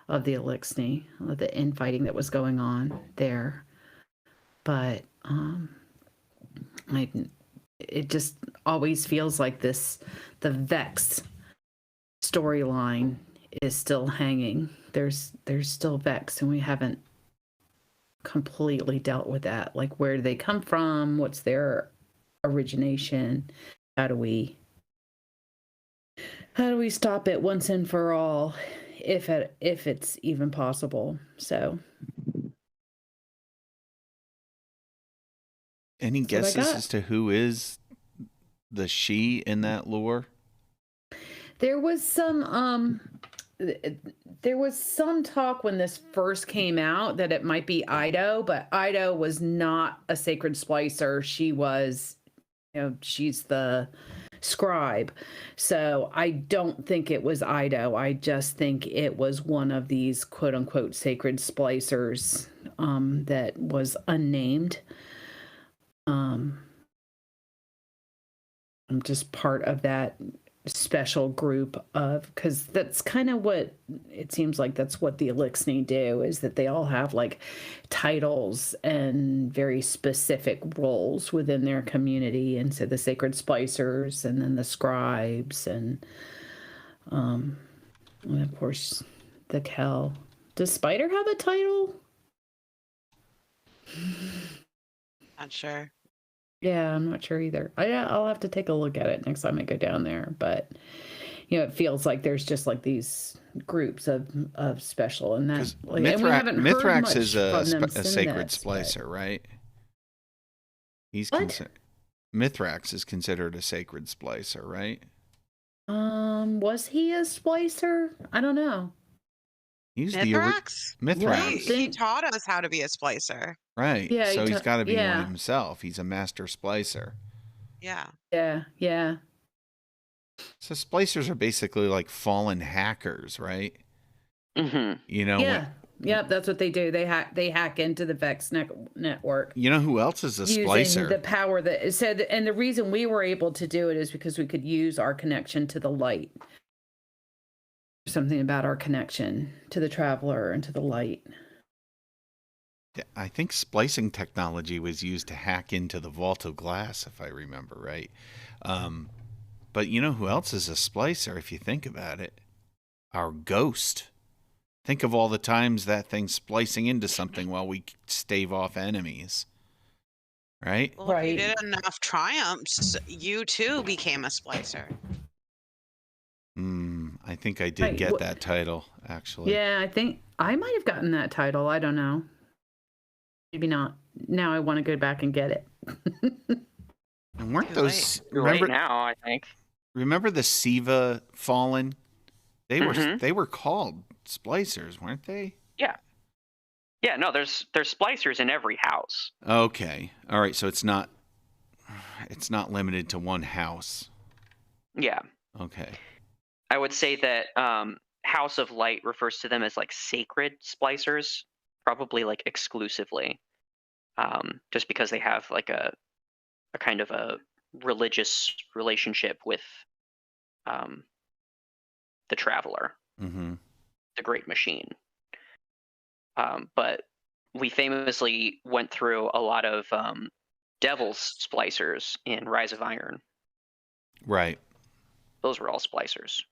of the Eliksni, the infighting that was going on there. But it just always feels like the Vex storyline is still hanging. There's still Vex, and we haven't completely dealt with that. Like, where do they come from? What's their origination? How do we stop it once and for all, if it's even possible? So, any guesses as to who is the she in that lore? There was some talk when this first came out that it might be Ido, but Ido was not a sacred splicer. She was, she's the scribe. So I don't think it was Ido. I just think it was one of these quote unquote sacred splicers that was unnamed. I'm just part of that special group of, because that's kind of what it seems like. That's what the Eliksni do, is that they all have like titles and very specific roles within their community. And so the sacred splicers, and then the scribes, and of course the Kel. Does Spider have a title? Not sure. Yeah, I'm not sure either. I'll have to take a look at it next time I go down there. But it feels like there's just like these groups of special, and that like, and we haven't heard Mithrax much is from them a sacred since, splicer, right? He's What? Mithrax is considered a sacred splicer, right? Was he a splicer? I don't know. He's Mithrax? Mithrax. He taught us how to be a splicer. Right. Yeah, so he's got to be yeah. one himself. He's a master splicer. Yeah. Yeah. So splicers are basically like fallen hackers, right? Mm-hmm. Yep, that's what they do. They hack into the Vex network. You know who else is a splicer? Using the power that it said, and the reason we were able to do it is because we could use our connection to the light. Something about our connection to the traveler and to the light. I think splicing technology was used to hack into the vault of glass, if I remember right. But you know who else is a splicer, if you think about it? Our ghost. Think of all the times that thing's splicing into something while we stave off enemies. Right? Well, if you did enough triumphs, you too became a splicer. I think I did get that title, actually. Yeah, I think I might have gotten that title. I don't know. Maybe not. Now I want to go back and get it. And weren't those... Remember now, I think. Remember the Siva Fallen? They were Mm-hmm. they were called splicers, weren't they? Yeah. Yeah, no, there's splicers in every house. Okay. All right, so it's not limited to one house. Yeah. Okay. I would say that House of Light refers to them as like sacred splicers, probably like exclusively, just because they have like a kind of a religious relationship with the Traveler, the Great Machine. But we famously went through a lot of Devil's splicers in Rise of Iron. Right. Those were all splicers.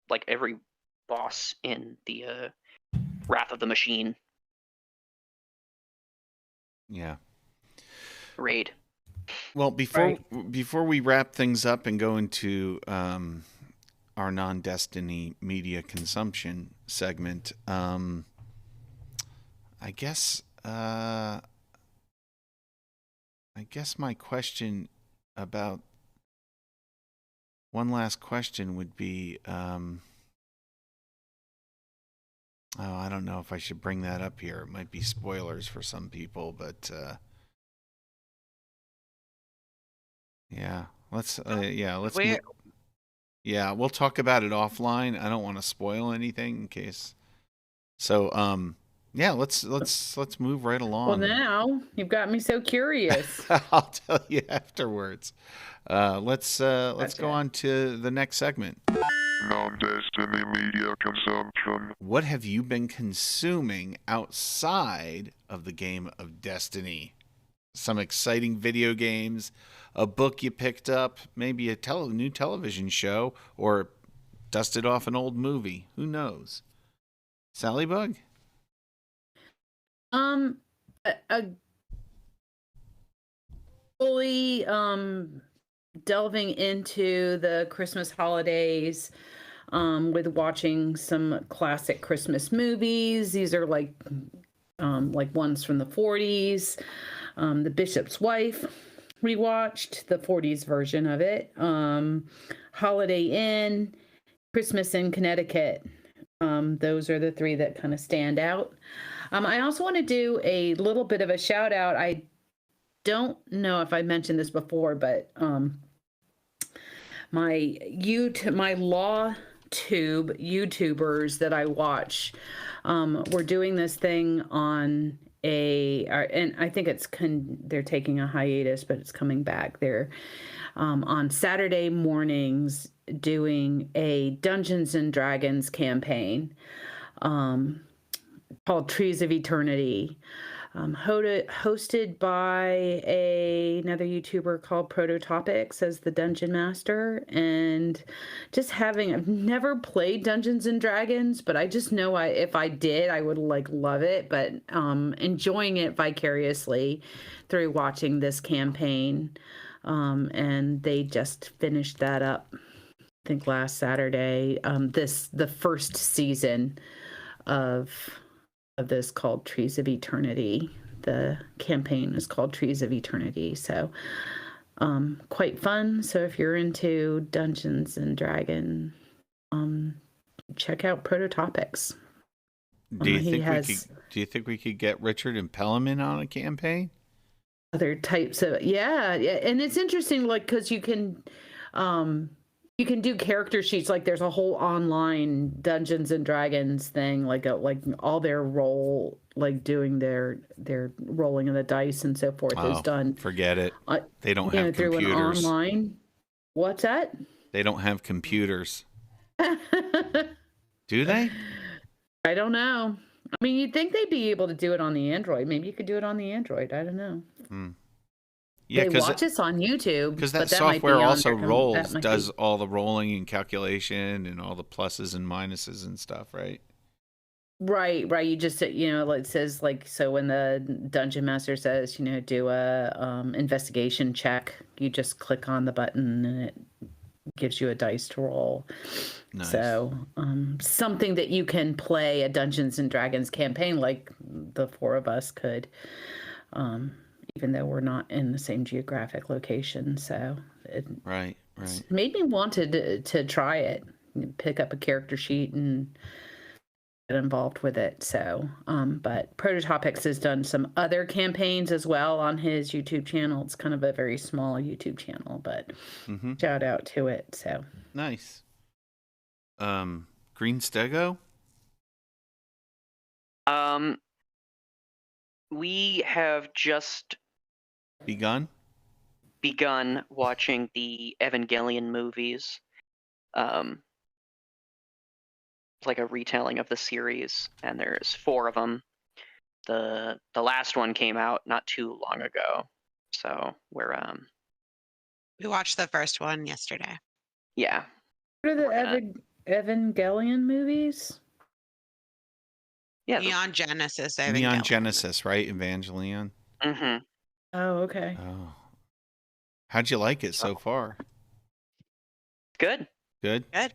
like every boss in the Wrath of the Machine Yeah. raid. Well, before we wrap things up and go into our non-Destiny media consumption segment, I guess my question about one last question would be, I don't know if I should bring that up here. It might be spoilers for some people, but let's we'll talk about it offline. I don't want to spoil anything in case. So, let's move right along. Well, now you've got me so curious. I'll tell you afterwards. Let's go on to the next segment. Non-Destiny media consumption. What have you been consuming outside of the game of Destiny? Some exciting video games, a book you picked up, maybe a new television show, or dusted off an old movie. Who knows? Sallibug? Fully delving into the Christmas holidays with watching some classic Christmas movies. These are like ones from the 40s. The Bishop's Wife rewatched, the 40s version of it. Holiday Inn, Christmas in Connecticut. Those are the three that kind of stand out. I also want to do a little bit of a shout out. I don't know if I mentioned this before, but my law tube YouTubers that I watch were doing this thing on and I think they're taking a hiatus, but it's coming back. They're on Saturday mornings doing a Dungeons and Dragons campaign called Trees of Eternity. Hosted by another YouTuber called Prototopics as the Dungeon Master, and I've never played Dungeons and Dragons, but I just know if I did, I would love it, but enjoying it vicariously through watching this campaign. And they just finished that up, I think last Saturday. The first season of this called Trees of Eternity. The campaign is called Trees of Eternity. So quite fun. So if you're into Dungeons and Dragons, check out Prototopics. Do you think we could get Richard and Pelham on a campaign? Other types of yeah, and it's interesting, because you can do character sheets. There's a whole online Dungeons and Dragons thing, all their role, doing their rolling of the dice and so forth is done. Forget it. They don't have through computers. An online. What's that? They don't have computers. Do they? I don't know. I mean, you'd think they'd be able to do it on the Android. Maybe you could do it on the Android. I don't know. Yeah, they watch us on YouTube because that software also does all the rolling and calculation and all the pluses and minuses and stuff, right? Right. You just it says so when the Dungeon Master says do a investigation check, you just click on the button and it gives you a dice to roll. Nice. So something that you can play a Dungeons and Dragons campaign like the four of us could. Even though we're not in the same geographic location. So it made me want to try it, pick up a character sheet and get involved with it. So, but Prototopics has done some other campaigns as well on his YouTube channel. It's kind of a very small YouTube channel, but shout out to it. So nice. Green Stego? We have just begun watching the Evangelion movies. Like a retelling of the series, and there's 4 of them. The last one came out not too long ago, so we watched the first one yesterday. Yeah. What are the We're Evangelion movies? Yeah. Neon Genesis, Neon Evangelion. Genesis, right? Evangelion. Mm-hmm. Oh, okay. Oh, how'd you like it so far? Good. Good. Good.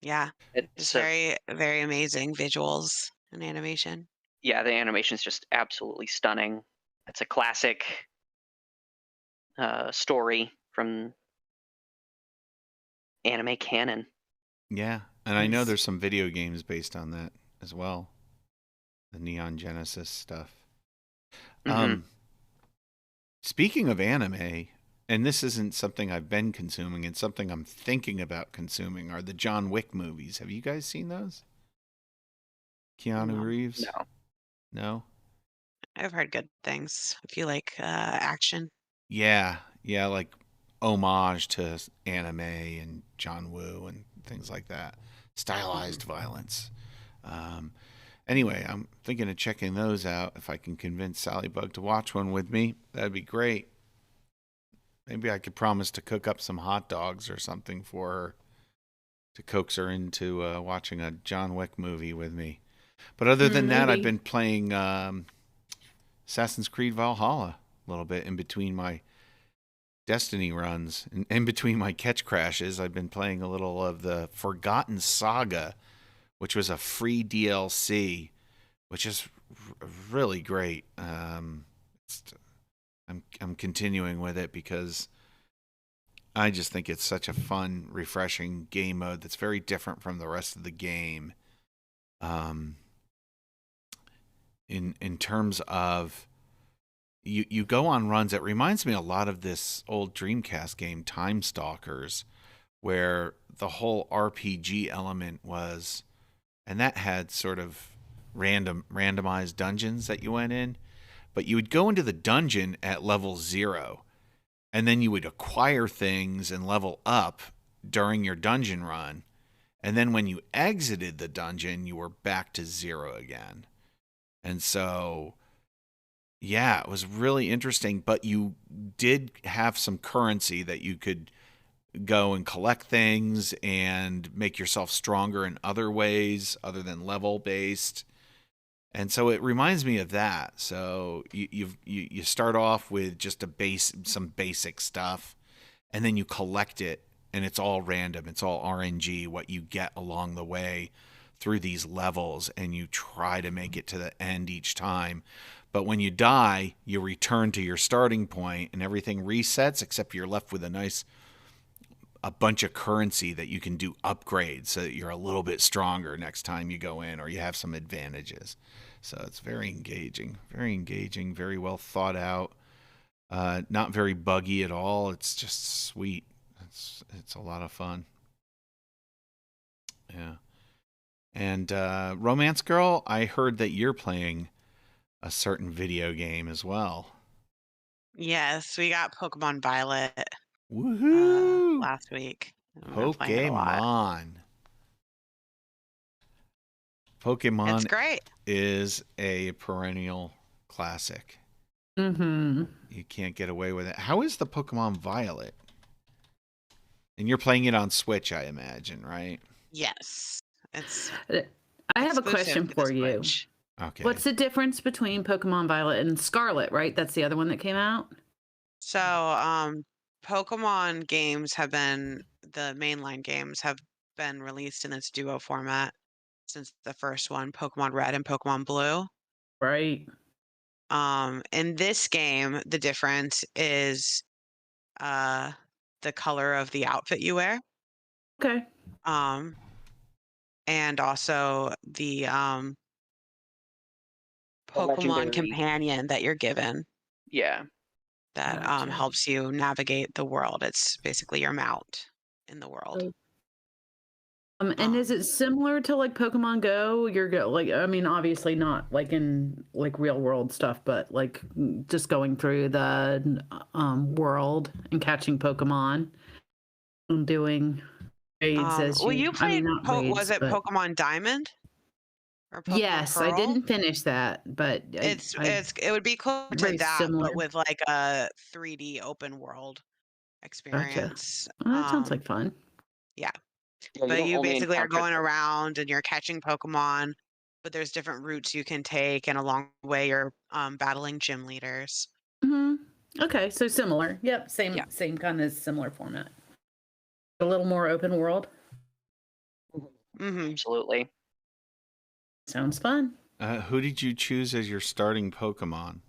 Yeah. It's Just very, very amazing visuals and animation. yeah, the animation's just absolutely stunning. It's a classic story from anime canon. Yeah, and I know Nice. there's some video games based on that as well. The Neon Genesis stuff. Mhm. Speaking of anime, and this isn't something I've been consuming, it's something I'm thinking about consuming, are the John Wick movies. Have you guys seen those? Keanu Reeves? No. No? I've heard good things. If you like action. Yeah, like homage to anime and John Woo and things like that. Stylized violence. Anyway, I'm thinking of checking those out. If I can convince Sallibug to watch one with me, that'd be great. Maybe I could promise to cook up some hot dogs or something for her to coax her into watching a John Wick movie with me. But other than that, I've Maybe. been playing Assassin's Creed Valhalla a little bit in between my Destiny runs. In between my catch crashes, I've been playing a little of the Forgotten Saga, which was a free DLC, which is really great. I'm continuing with it because I just think it's such a fun, refreshing game mode that's very different from the rest of the game. In terms of you go on runs, it reminds me a lot of this old Dreamcast game, Time Stalkers, where the whole RPG element was, and that had sort of randomized dungeons that you went in, but you would go into the dungeon at level 0, and then you would acquire things and level up during your dungeon run, and then when you exited the dungeon, you were back to 0 again. And so, yeah, it was really interesting, but you did have some currency that you could go and collect things and make yourself stronger in other ways other than level based. And so it reminds me of that. So you start off with just some basic stuff, and then you collect it, and it's all random. It's all RNG what you get along the way through these levels, and you try to make it to the end each time. But when you die, you return to your starting point, and everything resets, except you're left with a bunch of currency that you can do upgrades so that you're a little bit stronger next time you go in, or you have some advantages. So it's very engaging, very well thought out. Not very buggy at all. It's just sweet. It's a lot of fun. Yeah. And Romance Girl, I heard that you're playing a certain video game as well. Yes, we got Pokemon Violet Woohoo! last week. I've been playing it a lot. Pokemon It's great. is a perennial classic. Mm-hmm. You can't get away with it. How is the Pokemon Violet? And you're playing it on Switch, I imagine, right? Yes. It's I have a exclusive question to the for you. Switch. Okay. What's the difference between Pokemon Violet and Scarlet, right? That's the other one that came out? So, Pokemon games the mainline games have been released in its duo format since the first one, Pokemon Red and Pokemon Blue. Right. In this game, the difference is the color of the outfit you wear. Okay. And also the Pokemon legendary. companion that you're given Yeah. that Gotcha. helps you navigate the world. It's basically your mount in the world. And is it similar to like Pokemon Go? Like, I mean, obviously not like in like real world stuff, but like just going through the world and catching Pokemon and doing raids as Well, you I mean, played not raids, was it but Pokemon Diamond or Pokemon yes, I Pearl? didn't finish that, but It would be close to very that, similar. but with like a 3D open world Gotcha. experience. Well, that sounds like fun. Yeah. Yeah, But don't you only basically are encounter going the- around and you're catching Pokemon, but there's different routes you can take, and along the way you're battling gym leaders. Okay, so similar. Yep, Yeah. same kind of similar format. A little more open world. Absolutely. Sounds fun. Who did you choose as your starting Pokemon?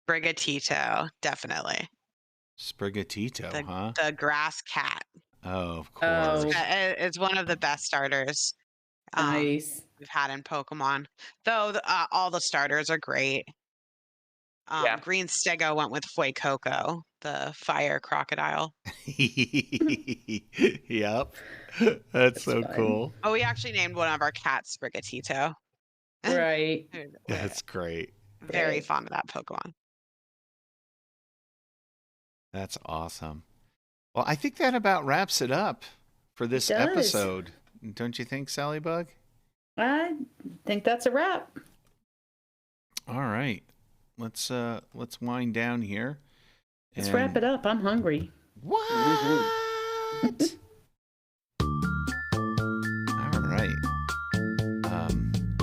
Brigatito, definitely. Sprigatito, huh? The grass cat. Oh, of course. Oh. It's one of the best starters Nice. we've had in Pokemon. Though all the starters are great. Yeah. Green Stego went with Fuecoco, the fire crocodile. Yep. That's so fun. cool. Oh, we actually named one of our cats Brigatito. Right. That's great. Very Great. fond of that Pokemon. That's awesome. Well, I think that about wraps it up for this It does. episode. Don't you think, Sallibug? I think that's a wrap. All right. Let's wind down here. Let's wrap it up. I'm hungry. What? All right.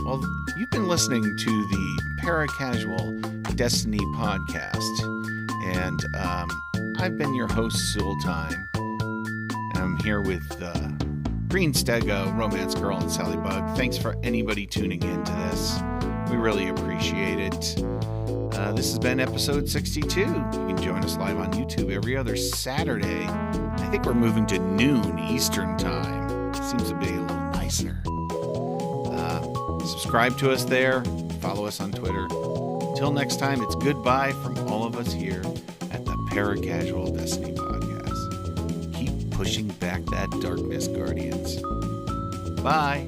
Well, you've been listening to the Paracasual Destiny podcast, and I've been your host, Sultime, and I'm here with Green Stego, Romance Girl, and Sallibug. Thanks for anybody tuning into this. We really appreciate it. This has been episode 62. You can join us live on YouTube every other Saturday. I think we're moving to noon Eastern time. Seems to be a little nicer. Subscribe to us there. Follow us on Twitter. Until next time, it's goodbye from all of us here at the Paracasual Destiny podcast. Keep pushing back that darkness, Guardians. Bye.